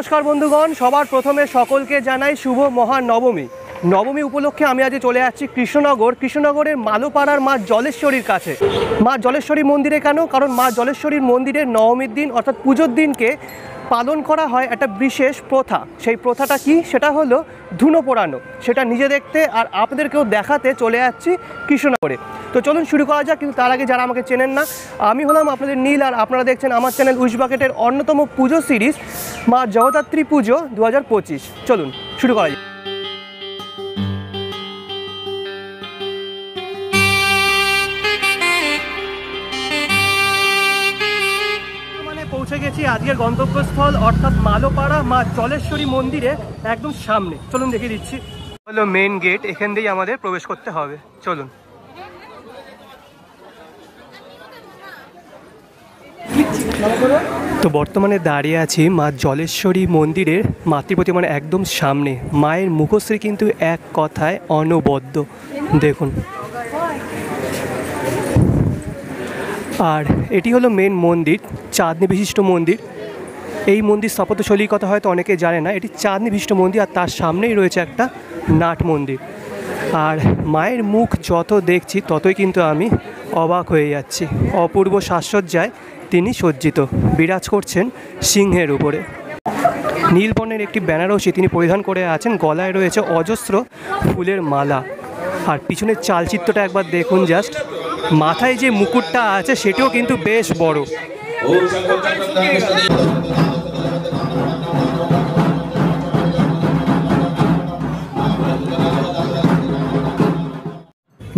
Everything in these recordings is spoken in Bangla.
নমস্কার বন্ধুগণ, সবার প্রথমে সকলকে জানাই শুভ মহানবমী। নবমী উপলক্ষে আমি আজ চলে যাচ্ছি কৃষ্ণনগরের মালোপাড়ার মা জলেশ্বরীর কাছে। মা জলেশ্বরী মন্দিরে কেন? কারণ মা জলেশ্বরীর মন্দিরের নবমীর দিন অর্থাৎ পুজোর দিনকে পালন করা হয় একটা বিশেষ প্রথা। সেই প্রথাটা কি? সেটা হলো ধুনো পোড়ানো। সেটা নিজে দেখতে আর আপনাদেরকেও দেখাতে চলে যাচ্ছি কৃষ্ণনগরে। তো চলুন শুরু করা যাক। কিন্তু তার আগে যারা আমাকে চেনেন না, আমি হলাম আপনাদের নীল আর আপনারা দেখছেন আমার চ্যানেল উইশ বাকেটের অন্যতম পুজো সিরিজ মা জগদ্ধাত্রী পুজো 2025। চলুন শুরু করা যাক। পৌঁছে গেছি আজকের গন্তব্যস্থল অর্থাৎ মালোপাড়া মা জলেশ্বরী মন্দিরে একদম সামনে। চলুন দেখিয়ে দিচ্ছি, হলো মেন গেট। এখান দিয়েই আমাদের প্রবেশ করতে হবে। চলুন। তো বর্তমানে দাঁড়িয়ে আছি মা জলেশ্বরী মন্দিরের মাতৃপ্রতিমার একদম সামনে। মায়ের মুখশ্রী কিন্তু এক কথায় অনবদ্য, দেখুন। আর এটি হলো মেন মন্দির, চাঁদনি বিশিষ্ট মন্দির। এই মন্দির স্থাপত্যশৈলীর কথা হয়তো অনেকে জানে না। এটি চাঁদনি বিশিষ্ট মন্দির আর তার সামনেই রয়েছে একটা নাট মন্দির। আর মায়ের মুখ যত দেখছি ততই কিন্তু আমি অবাক হয়ে যাচ্ছি। অপূর্ব সাজসজ্জায় তিনি সজ্জিত, বিরাজ করছেন সিংহের উপরে। নীল বর্ণের একটি বেনারসি তিনি পরিধান করে আছেন, গলায় রয়েছে অজস্র ফুলের মালা। আর পিছনের চালচিত্রটা একবার দেখুন জাস্ট। মাথায় যে মুকুটটা আছে সেটাও কিন্তু বেশ বড়।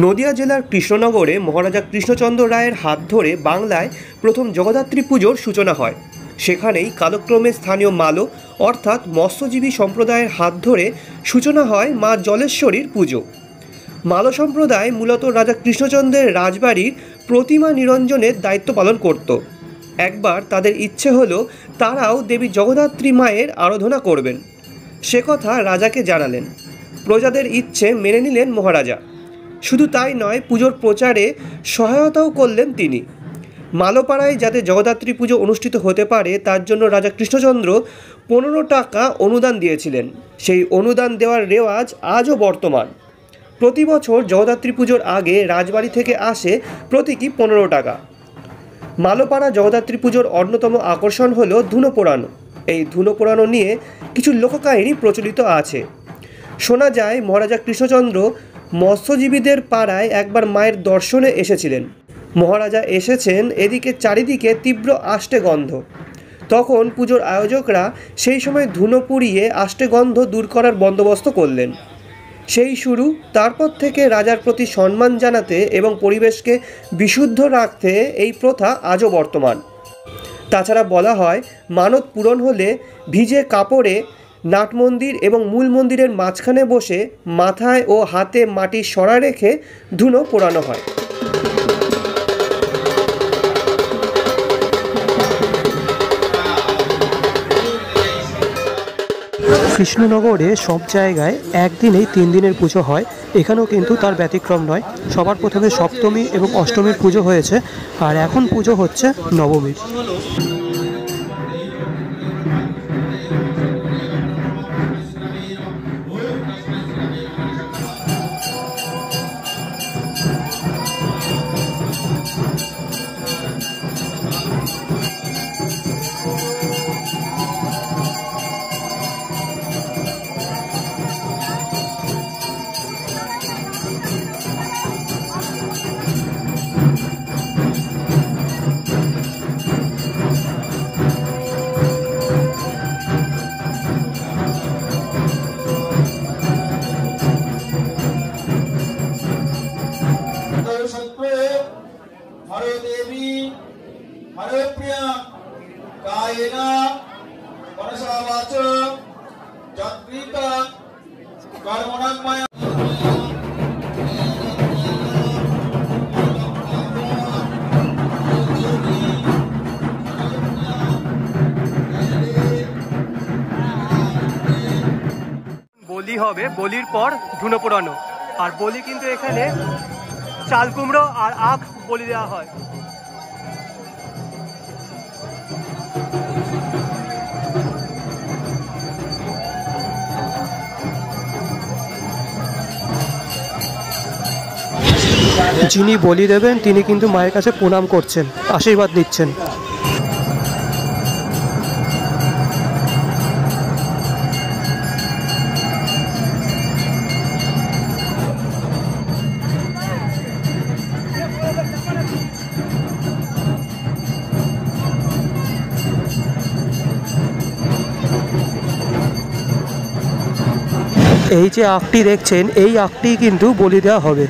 নদিয়া জেলার কৃষ্ণনগরে মহারাজা কৃষ্ণচন্দ্র রায়ের হাত ধরে বাংলায় প্রথম জগদ্ধাত্রী পুজোর সূচনা হয়। সেখানেই কালক্রমে স্থানীয় মালো অর্থাৎ মৎস্যজীবী সম্প্রদায়ের হাত ধরে সূচনা হয় মা জলেশ্বরীর পুজো। মালো সম্প্রদায় মূলত রাজা কৃষ্ণচন্দ্রের রাজবাড়ির প্রতিমা নিরঞ্জনের দায়িত্ব পালন করত। একবার তাদের ইচ্ছে হলো তারাও দেবী জগদ্ধাত্রী মায়ের আরাধনা করবেন। সে কথা রাজাকে জানালেন। প্রজাদের ইচ্ছে মেনে নিলেন মহারাজা। শুধু তাই নয়, পুজোর প্রচারে সহায়তাও করলেন তিনি। মালোপাড়ায় যাতে জগদ্ধাত্রী পুজো অনুষ্ঠিত হতে পারে তার জন্য রাজা কৃষ্ণচন্দ্র 15 টাকা অনুদান দিয়েছিলেন। সেই অনুদান দেওয়ার রেওয়াজ আজও বর্তমান। প্রতি বছর জগদ্ধাত্রী পুজোর আগে রাজবাড়ি থেকে আসে প্রতীকী 15 টাকা। মালোপাড়া জগদ্ধাত্রী পুজোর অন্যতম আকর্ষণ হলো ধুনো পোড়ানো। এই ধুনো পোড়ানো নিয়ে কিছু লোককাহিনী প্রচলিত আছে। শোনা যায় মহারাজা কৃষ্ণচন্দ্র মৎস্যজীবীদের পাড়ায় একবার মায়ের দর্শনে এসেছিলেন। মহারাজা এসেছেন, এদিকে চারিদিকে তীব্র আষ্টে গন্ধ। তখন পুজোর আয়োজকরা সেই সময় ধুনো পুড়িয়ে আষ্টে গন্ধ দূর করার বন্দোবস্ত করলেন। সেই শুরু। তারপর থেকে রাজার প্রতি সম্মান জানাতে এবং পরিবেশকে বিশুদ্ধ রাখতে এই প্রথা আজও বর্তমান। তাছাড়া বলা হয় মানত পূরণ হলে ভিজে কাপড়ে নাট মন্দির এবং মূল মন্দিরের মাঝখানে বসে মাথায় ও হাতে মাটির সরা রেখে ধুনো পোড়ানো হয়। কৃষ্ণনগরে সব জায়গায় একদিনেই 3 দিনের পুজো হয়। এখানেও কিন্তু তার ব্যতিক্রম নয়। সবার প্রথমে সপ্তমী এবং অষ্টমীর পুজো হয়েছে, আর এখন পুজো হচ্ছে নবমীর। বলি হবে, বলির পর ধুনো পোড়ানো। আর বলি কিন্তু এখানে চাল কুমড়ো আর আখ বলি দেওয়া হয়। যিনি বলি দেবেন তিনি কিন্তু মায়ের কাছে প্রণাম করছেন, আশীর্বাদ নিচ্ছেন। এই যে আখটি দেখছেন, এই আখটি কিন্তু বলি দেওয়া হবে।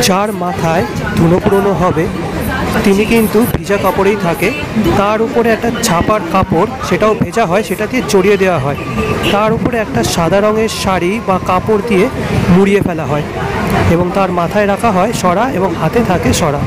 যার মাথায় ধুনো পুরনো হবে তিনি কিন্তু ভিজা কাপড়েই থাকে, তার উপরে একটা ছাপার কাপড়, সেটাও ভেজা হয়, সেটা দিয়ে জড়িয়ে দেওয়া হয়, তার উপরে একটা সাদা রঙের শাড়ি বা কাপড় দিয়ে মুড়িয়ে ফেলা হয় এবং তার মাথায় রাখা হয় সরা এবং হাতে থাকে সরা।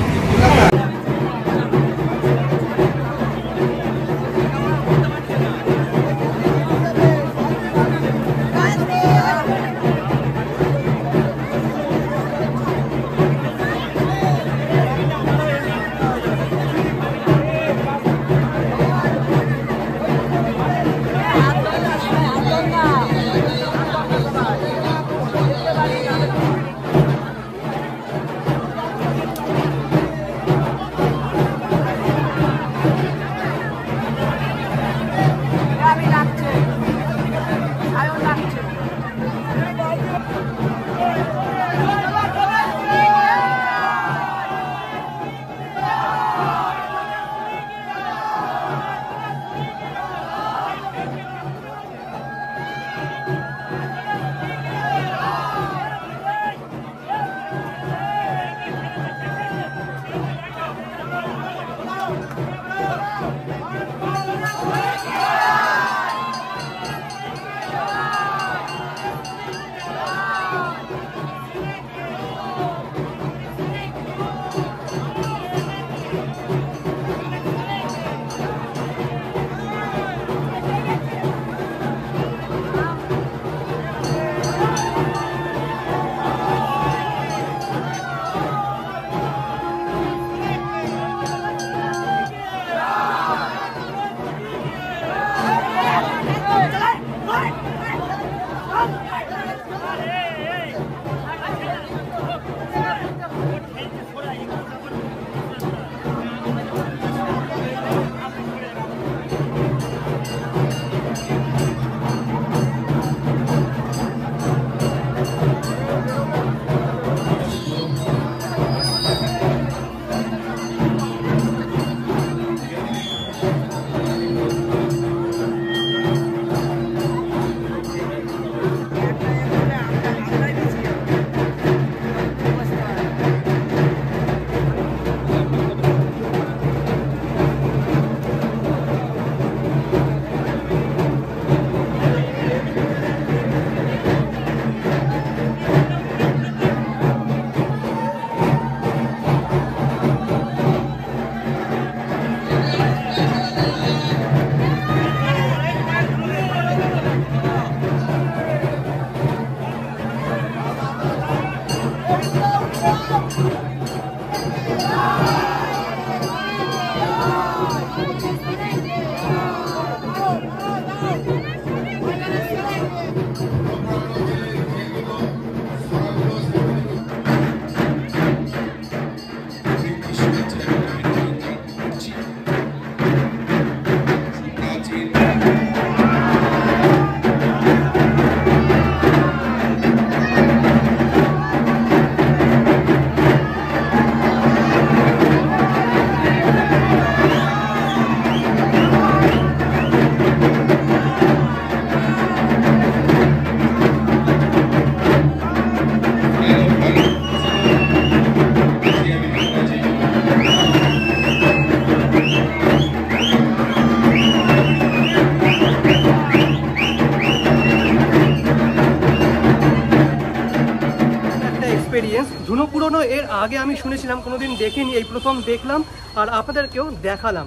ধুনো এর আগে আমি শুনেছিলাম, কোনোদিন দেখিনি, এই প্রথম দেখলাম আর আপনাদেরকেও দেখালাম।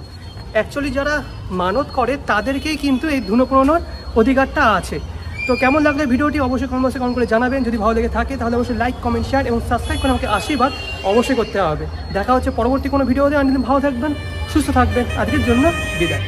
অ্যাকচুয়ালি যারা মানত করে তাদেরকেই কিন্তু এই ধুনো পোড়ানোর অধিকারটা আছে। তো কেমন লাগলে ভিডিওটি অবশ্যই কমেন্ট করে জানাবেন। যদি ভালো লেগে থাকে তাহলে অবশ্যই লাইক, কমেন্ট, শেয়ার এবং সাবস্ক্রাইব করে আমাকে আশীর্বাদ অবশ্যই করতে হবে। দেখা হচ্ছে পরবর্তী কোনো ভিডিওতে। ভালো থাকবেন, সুস্থ থাকবেন। আজকের জন্য বিদায়।